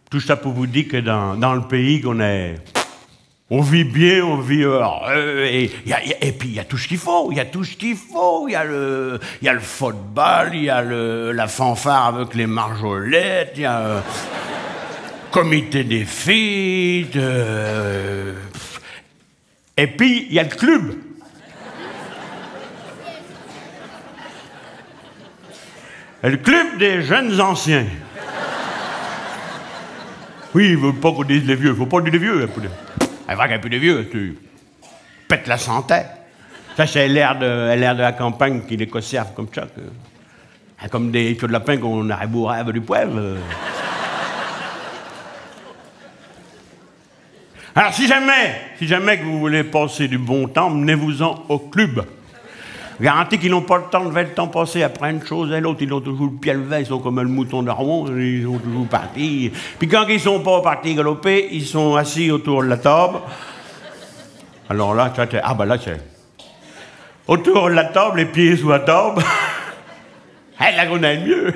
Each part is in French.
Tout ça pour vous dire que dans le pays qu'on est... On vit bien, on vit... et puis il y a tout ce qu'il faut, il y a tout ce qu'il faut. Il y a le football, il y a la fanfare avec les marjolettes, il y a le comité des filles, et puis il y a le club. Le club des jeunes anciens. Oui, il ne veut pas qu'on dise les vieux, il ne faut pas dire les vieux. C'est vrai qu'un peu de vieux, tu pètes la santé. Ça, c'est l'air de la campagne qui les conserve comme ça. Comme des queues de lapin qu'on a bourré avec du poivre. Alors, si jamais que vous voulez passer du bon temps, menez-vous-en au club. Garantis qu'ils n'ont pas le temps de voir le temps passer après une chose et l'autre. Ils ont toujours le pied levé, ils sont comme le mouton d'Armon, ils sont toujours partis. Puis quand ils ne sont pas partis galoper, ils sont assis autour de la table. Alors là, c'est... Autour de la table, les pieds sous la table. Là qu'on aime mieux.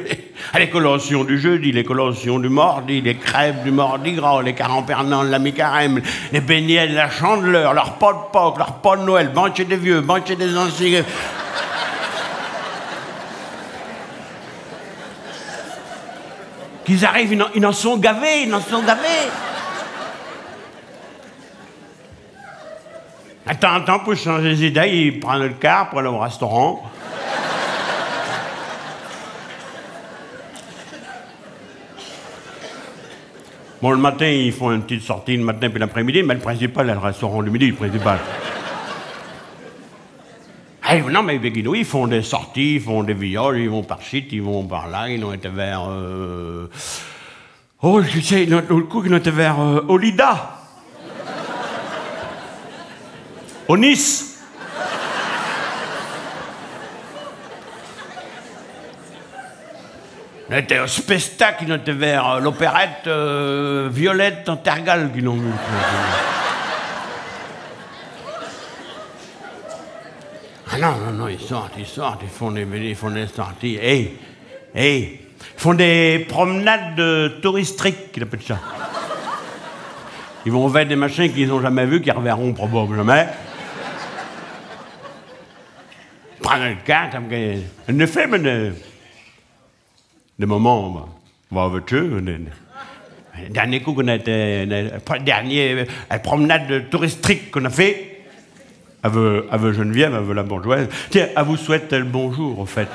Les collations du jeudi, les collations du mardi, les crêpes du mardi gras, les carampernan de la mi-carême, les beignets de la chandeleur, leur pas de Pâques, leur pas de Noël, banquet des vieux, banquet des anciens. Qu'ils arrivent, ils en sont gavés, De temps en temps, pour changer les idées, ils prennent le car pour aller au restaurant. Bon, le matin, ils font une petite sortie le matin puis l'après-midi, mais le principal, c'est le restaurant du midi, le principal. Non, mais Béguinou, ils font des sorties, ils font des viols, ils vont par-ci, ils vont par-là, ils ont été vers... Oh, je sais, l'autre coup, ils ont été vers Olida. Au Nice. On était au Spestac, ils ont été vers l'opérette Violette en Tergal, qui l'ont vu. Ah non, ils sortent, ils font des sorties. Ils font des promenades touristiques, qu'ils appellent ça. Ils vont vers des machins qu'ils n'ont jamais vus, qu'ils reverront probablement. Ils prennent le cas, comme que... Ne fait, mais... Des moments, on va en voiture. Le dernier coup qu'on a été... La promenade touristique qu'on a fait, avec Geneviève, avec la bourgeoise. Tiens, elle vous souhaite le bonjour, au fait.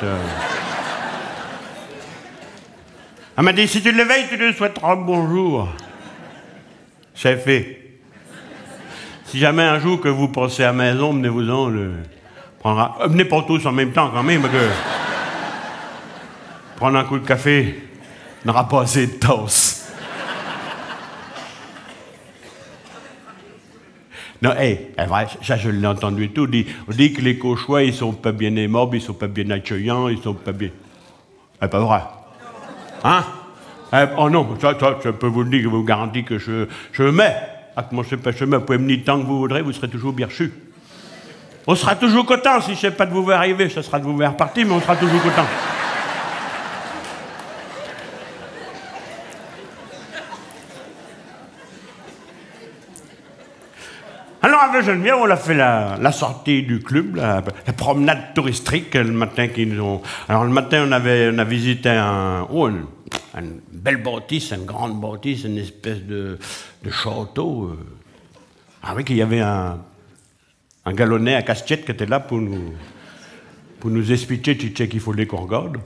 Elle m'a dit, si tu le veilles, tu lui souhaiteras le bonjour. C'est fait. Si jamais un jour que vous passez à la maison, menez-vous-en. Venez pas tous en même temps, quand même, parce que... Prendre un coup de café n'aura pas assez de tasses. Non, ça je l'ai entendu tout. On dit que les Cauchois, ils sont pas bien aimables, ils sont pas bien accueillants, ils sont pas bien... C'est pas vrai. Hein? Oh non, ça, je peux vous le dire, je vous garantis que je mets. Avec mon chemin, vous pouvez venir tant que vous voudrez, vous serez toujours bien reçus. On sera toujours content, si je ne sais pas de vous voir arriver, ce sera de vous voir partir, mais on sera toujours content. Alors, avec Geneviève, on a fait la sortie du club, la promenade touristique, le matin qu'ils ont... Alors, le matin, on a visité une belle bâtisse, une grande bâtisse, une espèce de château. Ah oui, qu'il y avait un galonnet à casse-tête qui était là pour nous expliquer qu'il fallait qu'on regarde.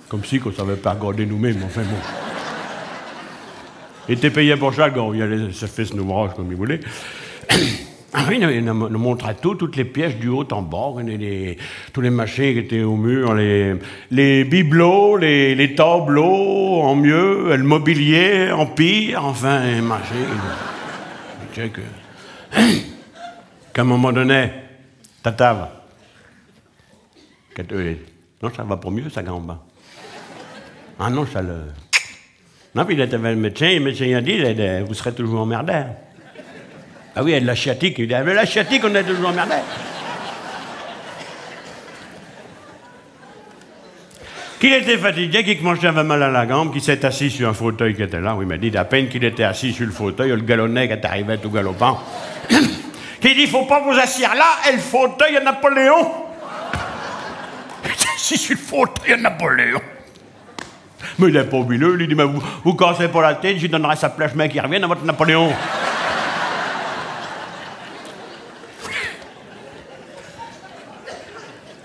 Comme si qu'on ne savait pas regarder nous-mêmes, enfin bon. Il était payé pour ça, quand il allait se faire son ouvrage comme il voulait. Ah oui, il nous montrait toutes les pièces du haut en bas, tous les machins qui étaient au mur, les bibelots, les tableaux en mieux, le mobilier en pire, enfin, les machins. Qu'à un moment donné, tata, non, ça va pas mieux, ça gamba. Ah non, ça le... Non, puis il était le médecin a dit, vous serez toujours emmerdé. Ah oui, il y a de la sciatique. Il dit, avec la sciatique, on est toujours emmerdé. Qu'il était fatigué, qu'il commençait à avoir mal à la jambe, qu'il s'est assis sur un fauteuil qui était là. Oui, il m'a dit, à peine qu'il était assis sur le fauteuil, le galonnet qui est arrivé tout galopant. Qu'il dit, il ne faut pas vous asseoir là, et le fauteuil à Napoléon. Il est assis sur le fauteuil à Napoléon. Mais il n'est pas bileux, il dit, mais vous cassez pas la tête, je lui donnerai sa plage main qui revient à votre Napoléon.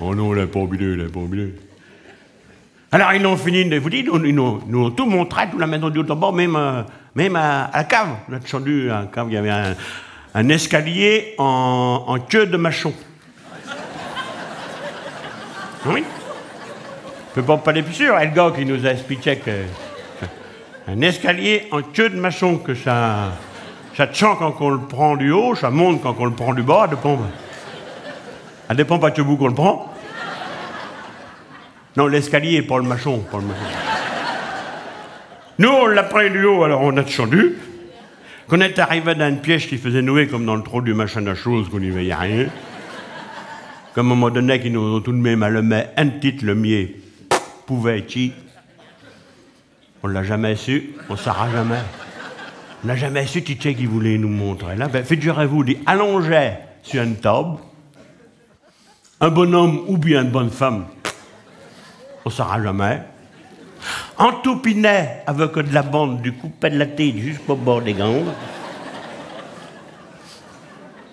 Oh non, il n'est pas bileux, il n'est pas bileux. Alors, ils ont fini de vous dire, ils nous ont tout montré, toute la maison du haut en bas, même à la cave. On a descendu à la cave, il y avait un escalier en queue de machon. Oui. Je ne peux pas aller plus sûr. Et le gars qui nous a expliqué que un escalier en queue de machon, que ça descend quand on le prend du haut, ça monte quand on le prend du bas, ça dépend pas de quel bout qu'on le prend. Non, l'escalier, pas le machon, pas le machon. Nous, on l'a pris du haut, alors on a descendu. Qu'on est arrivé dans une pièce qui faisait nouer comme dans le trou du machin à chose, qu'on n'y voyait rien. Comme à un moment donné, qu'ils nous ont tout de même allumé un titre, le mien pouvait être qui. On ne l'a jamais su, on ne saura jamais. On n'a jamais su qui c'est qui voulait nous montrer. Là, ben, figurez-vous, il allongé sur une table, un bonhomme ou bien une bonne femme. On ne saura jamais. Entoupinet avec de la bande du coupé de la tête jusqu'au bord des gants.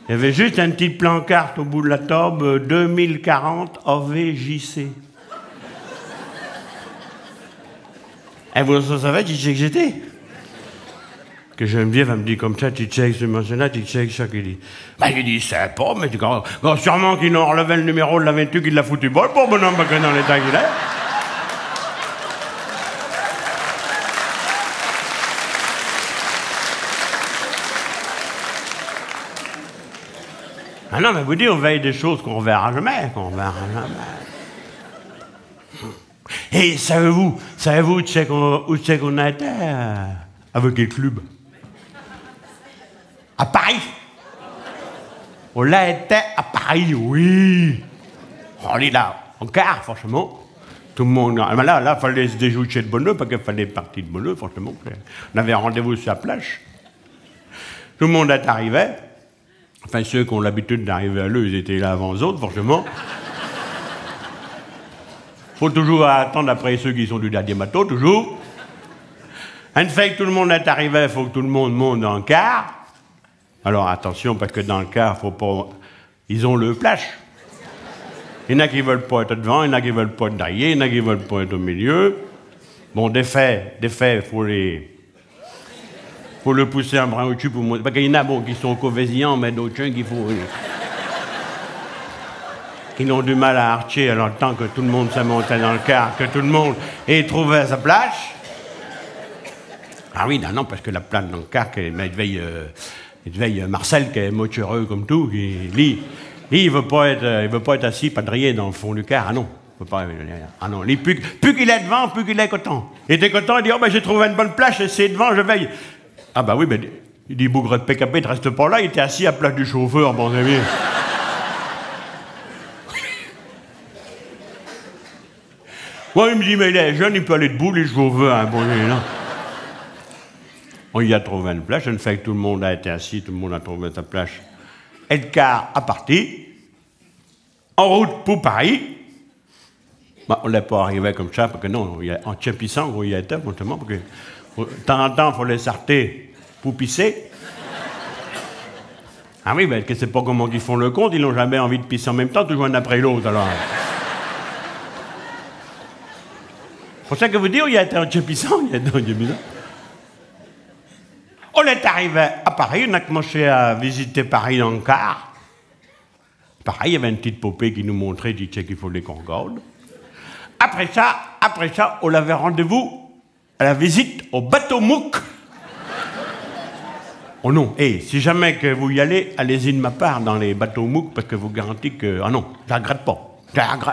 Il y avait juste un petit pancarte au bout de la table, 2040 AVJC. Et vous savez qui c'est que j'étais? Que Geneviève, elle me dit comme ça, tu checkes ce machin-là, tu checkes ça, qu'il dit. Ben, il dit, c'est pas, mais sûrement qu'ils n'ont relevé le numéro de la 28 qu'il l'a foutu bol pour bonhomme, parce que dans l'état qu'il est. Ah non, mais vous dites, on veille des choses qu'on verra jamais, Et savez-vous où c'est qu'on a été avec quel club? À Paris. On l'a été à Paris, oui. On est là, en quart, forcément. Tout le monde. Là, il fallait se déjouer de bonheur, parce qu'il fallait partir de bonheur, forcément. On avait rendez-vous sur la plage. Tout le monde est arrivé. Enfin, ceux qui ont l'habitude d'arriver à l'heure, ils étaient là avant les autres, forcément. Faut toujours attendre après ceux qui sont du dernier bateau, toujours. Une fois que tout le monde est arrivé, il faut que tout le monde monte dans le car. Alors attention, parce que dans le car, faut pas. Ils ont le plage. Il y en a qui veulent pas être devant, il y en a qui veulent pas être derrière, il y en a qui veulent pas être au milieu. Bon, des faits, faut le pousser un brin au-dessus pour monter. Parce qu'il y en a qui sont covésiants, mais d'autres qui ont du mal à archer, alors le temps que tout le monde se montait dans le car, que tout le monde ait trouvé sa place. Ah oui, non, parce que la place dans le car, il veille Marcel, qui est motureux comme tout, lui, il veut pas être assis, pas de rien dans le fond du car, ah non. Ah non, plus qu'il est devant, plus qu'il est content. Il était content, il dit, oh ben j'ai trouvé une bonne place, c'est devant, je veille. Ah bah oui, ben, il dit, bougre de PKP, ne reste pas là, il était assis à la place du chauffeur, bon ami. Moi, il me dit, mais il est jeune, il peut aller debout, les chauffeurs, hein, bon, il est là. On y a trouvé une place, une fois que tout le monde a été assis, tout le monde a trouvé sa place. Et le car a parti, en route pour Paris. Bah, on n'est pas arrivé comme ça, parce que non, en Tchépissant, où il y a été, justement, parce que de temps en temps, il faut les sortir pour pisser. Ah oui, ben, que c'est pas comment ils font le compte, ils n'ont jamais envie de pisser en même temps, toujours un après l'autre, alors. C'est pour ça que vous dites, il y a été en Tchépissant, On est arrivé à Paris, on a commencé à visiter Paris dans le car. Pareil, il y avait une petite poupée qui nous montrait, dit qu'il fallait qu'on regarde. Après ça, on avait rendez-vous à la visite au bateau Mouk. Oh non, si jamais que vous y allez, allez-y de ma part dans les bateaux Mouk, parce que vous garantissez que... Ah non, je ne regrette pas.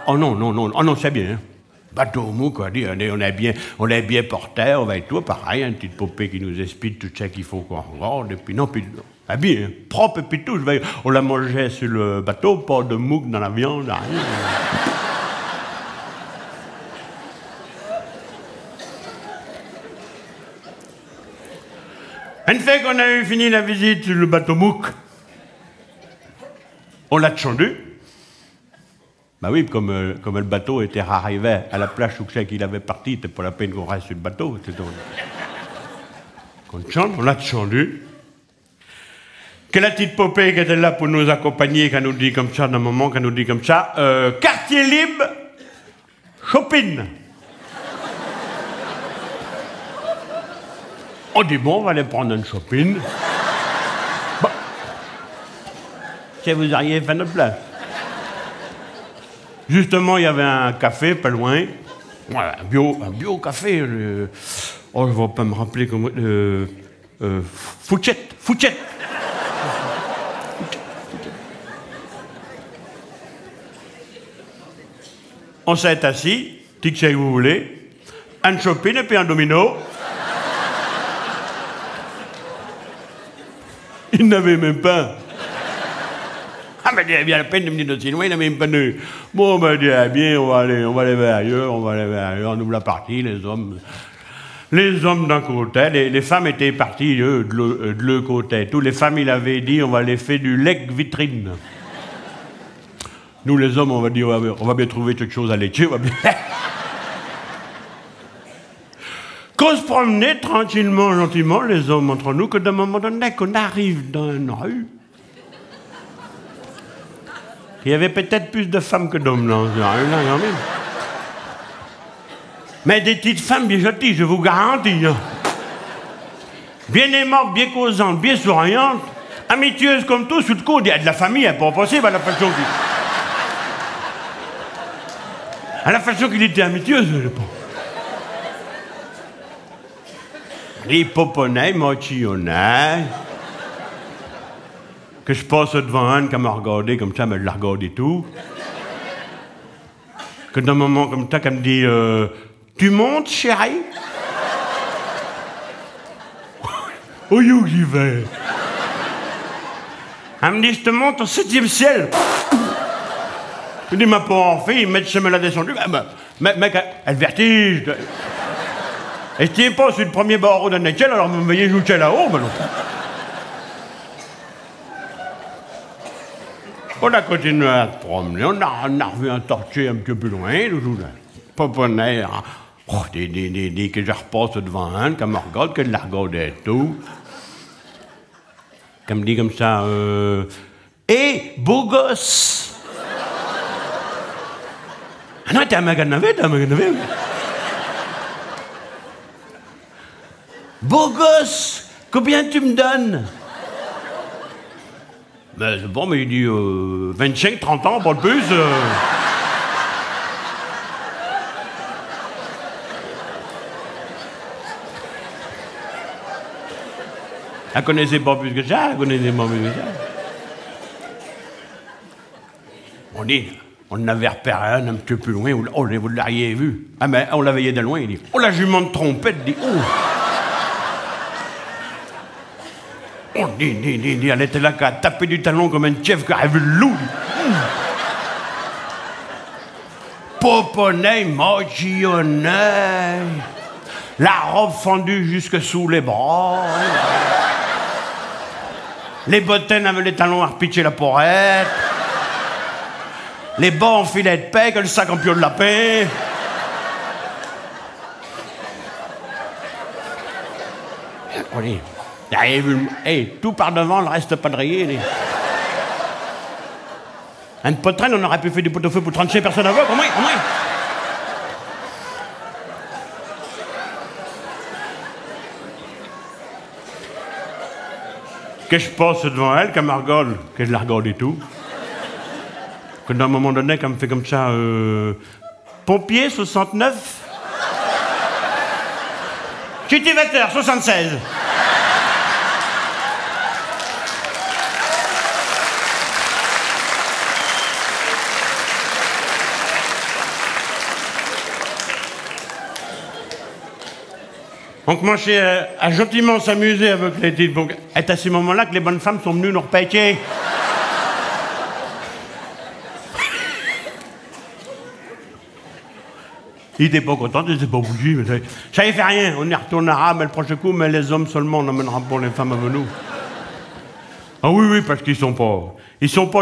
Oh non, c'est bien. Hein. Bateau Mouk, on est bien porté, on va être tout pareil, une petite poupée qui nous explique tout ça qu'il faut qu'on regarde, et puis bien, propre, et puis tout. On la mangeait sur le bateau, pas de Mouk dans la viande, rien. Une fois qu'on a eu fini la visite sur le bateau Mouk, on l'a descendu. Ben oui, comme le bateau était arrivé à la plage où c'est qu'il avait parti, c'était pas la peine qu'on reste sur le bateau. On l'a descendu. Que la petite Popée qui était là pour nous accompagner, qui nous dit comme ça, d'un moment, qui nous dit comme ça, quartier libre, shopping. On dit bon, on va aller prendre un shopping. Bon. Si vous auriez fait notre place. Justement, il y avait un café pas loin. Voilà, un bio café. Oh, je ne vais pas me rappeler comment. Fouchette. On s'est assis, dit que vous voulez, un shopping et puis un domino. Il n'avait même pas. Ah, mais il y a la peine de me dire aussi loin, il n'avait même pas de. Bon, ben, bien, on va aller vers ailleurs, on ouvre la partie, les hommes. Les hommes d'un côté, les femmes étaient parties, eux, de l'autre côté. Tous les femmes, il avait dit, on va aller faire du lait vitrine. Nous, les hommes, on va dire, on va bien trouver quelque chose à laitier, on va bien. Qu'on se promenait tranquillement, gentiment, les hommes entre nous, que d'un moment donné, qu'on arrive dans une rue, il y avait peut-être plus de femmes que d'hommes dans cette rue-là, quand même. Mais des petites femmes bien gentilles, je vous garantis. Hein. Bien aimantes, bien causantes, bien souriantes, amitieuses comme tout, sous le coude. Il y a de la famille, hein, pas possible à la façon qu'il... À la façon qu'il était amitieux, je pense. Les poponnais, mochillonnais, que je passe devant un qui m'a regardé comme ça, mais je la regardé tout. Que d'un moment comme ça, qu'elle me dit tu montes, chérie? Oh, où j'y vais? Elle me dit je te monte au 7e ciel. Je dis ma pauvre fille, mais je me l'a descendu. Mec, elle vertige. Et je tiens pas sur le premier barreau d'un échelle, alors vous me voyez jouer là-haut, mais non. On a continué à se promener, on a revu un tortue un petit peu plus loin, Poponnais, que je repasse devant un, qu'elle me regarde, qu'elle la regardait et tout. Qu'elle me dit comme ça, beau gosse! Ah non, t'es à Maganavé. Beau gosse, combien tu me donnes? Ben, c'est bon, mais il dit 25, 30 ans, pas de plus. Elle connaissait pas plus que ça, On dit, on avait repéré un petit peu plus loin, oh, vous l'auriez vu. Ah, mais on la veillait de loin, il dit, oh, la jument de trompette, dit, oh. Oh, elle était là qu'à taper du talon comme un chef qui a vu le loup. Poponnais, mochillonnais, la robe fendue jusque sous les bras. Les bottines avaient les talons à repitcher la porrette. Les bas en filet de paix, que le sac en pied de lapin. Oui. Hey, tout par devant, le reste pas de rayé. Un potrain, on aurait pu faire du pot-au-feu pour 35 personnes avant, au moins. Que je passe devant elle, qu'elle me regarde, que je la regarde et tout. Que d'un moment donné, qu'elle me fait comme ça, pompier 69. Cultivateur 76. On commençait à gentiment s'amuser avec les petites. Donc, c'est à ces moments-là que les bonnes femmes sont venues nous repêcher. Il était pas content, il n'était pas bougé. Mais ça y fait rien, on y retournera, mais le prochain coup, mais les hommes seulement, on emmènera pour les femmes avec nous. Ah oui, oui, parce qu'ils sont pas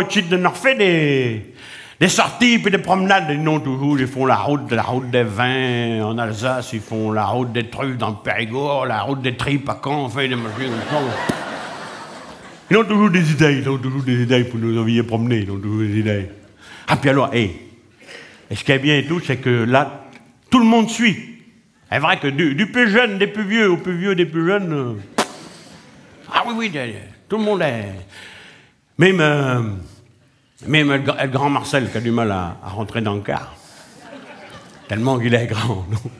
cheats de leur fait des sorties puis des promenades. Non, toujours, ils font la route des vins en Alsace, ils font la route des truffes dans le Périgord, la route des tripes à Caen, enfin, des machines. Ils ont toujours des idées, pour nous envoyer promener, ils ont toujours des idées. Ah, puis alors, et ce qui est bien et tout, c'est que là, tout le monde suit. C'est vrai que du plus jeune, des plus vieux, au plus vieux, des plus jeunes. Ah oui, oui, tout le monde est. Même le grand Marcel qui a du mal à rentrer dans le car. Tellement qu'il est grand. Non? Vous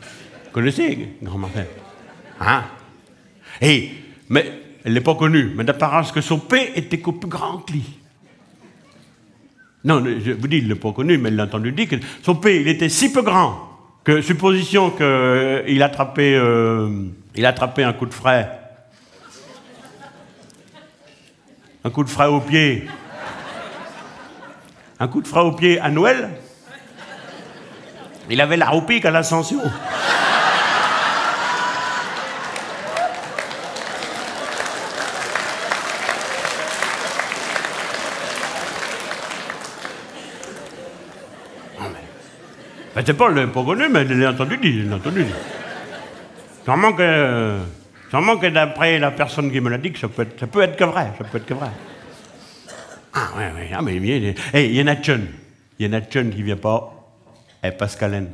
connaissez, grand Marcel? Hein? Mais elle n'est pas connue, mais d'apparence que son père était plus grand que lui. Non, je vous dis, il ne l'a pas connu, mais il l'a entendu dire que son père, il était si peu grand que, supposition qu'il attrapait un coup de frais. Un coup de frais au pied. Un coup de frais au pied à Noël. Il avait la roupie qu'à l'Ascension. Ben, c'est pas connu, mais je l'ai entendu dire, Sûrement que d'après la personne qui me l'a dit, que ça peut être que vrai, Ah, oui, ah, mais il vient. Il y en a Chun qui vient pas, elle est pascalène.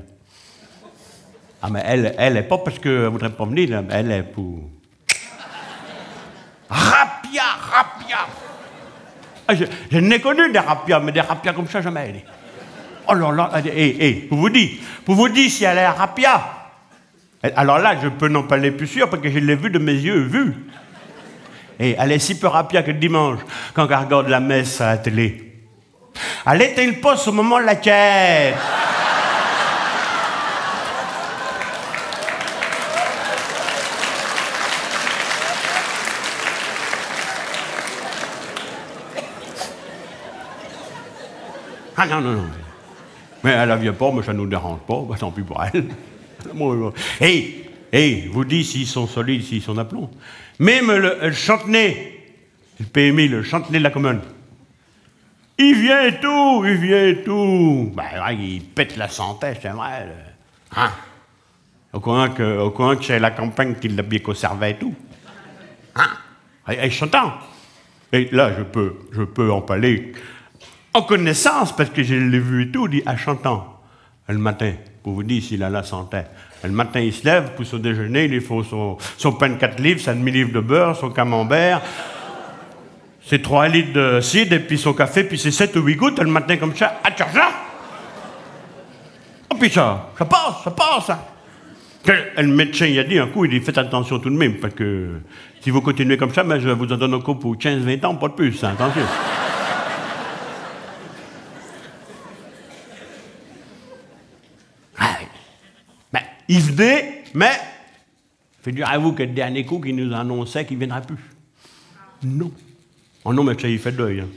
Ah, mais elle est pas parce qu'elle voudrait pas venir, là, elle est pour... Rapia! Ah, je n'ai connu des rapias, mais des rapias comme ça, jamais. Oh là là, pour vous dire si elle est rapia. Alors là, je peux n'en parler plus sûr parce que je l'ai vu de mes yeux, Et elle est si peu rapia que le dimanche, quand elle regarde la messe à la télé, elle éteint le poste au moment de la quête. Ah non. Mais elle ne vient pas, mais ça ne nous dérange pas, bah, tant pis pour elle. Vous dites s'ils sont solides, s'ils sont d'aplomb. Même le chantenay, le PMI, le chantenay de la commune, il vient et tout. Ben, il pète la santé, c'est vrai. Hein? Au courant que c'est la campagne qui l'a bien conservé et tout. Hein? Et chantant. Et là, je peux en parler en connaissance, parce que je l'ai vu et tout, dit à chantant. Le matin, pour vous dire s'il a la santé. Le matin, il se lève, pour son déjeuner, il faut son pain de 4 livres, sa demi-livre de beurre, son camembert, ses 3 litres de cidre, et puis son café, puis ses 7 ou 8 gouttes, le matin comme ça, à Tcharja. Oh, puis ça passe. Le médecin, il a dit un coup, il dit, faites attention tout de même, parce que si vous continuez comme ça, mais je vous en donne encore pour 15-20 ans, pas de plus, hein, attention. Il venait, mais fait dire à vous que le dernier coup qui nous annonçait qu'il ne viendra plus. Non. Oh non, mais ça, il fait deuil. Hein.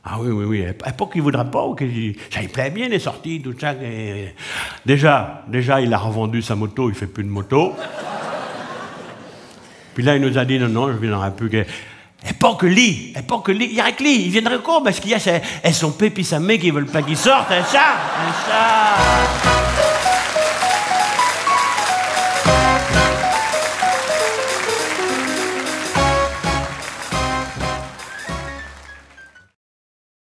Ah oui. Pas qu'il ne voudra pas, ça lui plaît bien les sorties, tout ça. Déjà, il a revendu sa moto, il ne fait plus de moto. Puis là, il nous a dit non, je ne viendrai plus. Et pas que lui, il y a que lui, il viendrait encore parce qu'il y a son père et sa mère qui ne veulent pas qu'il sorte, ça.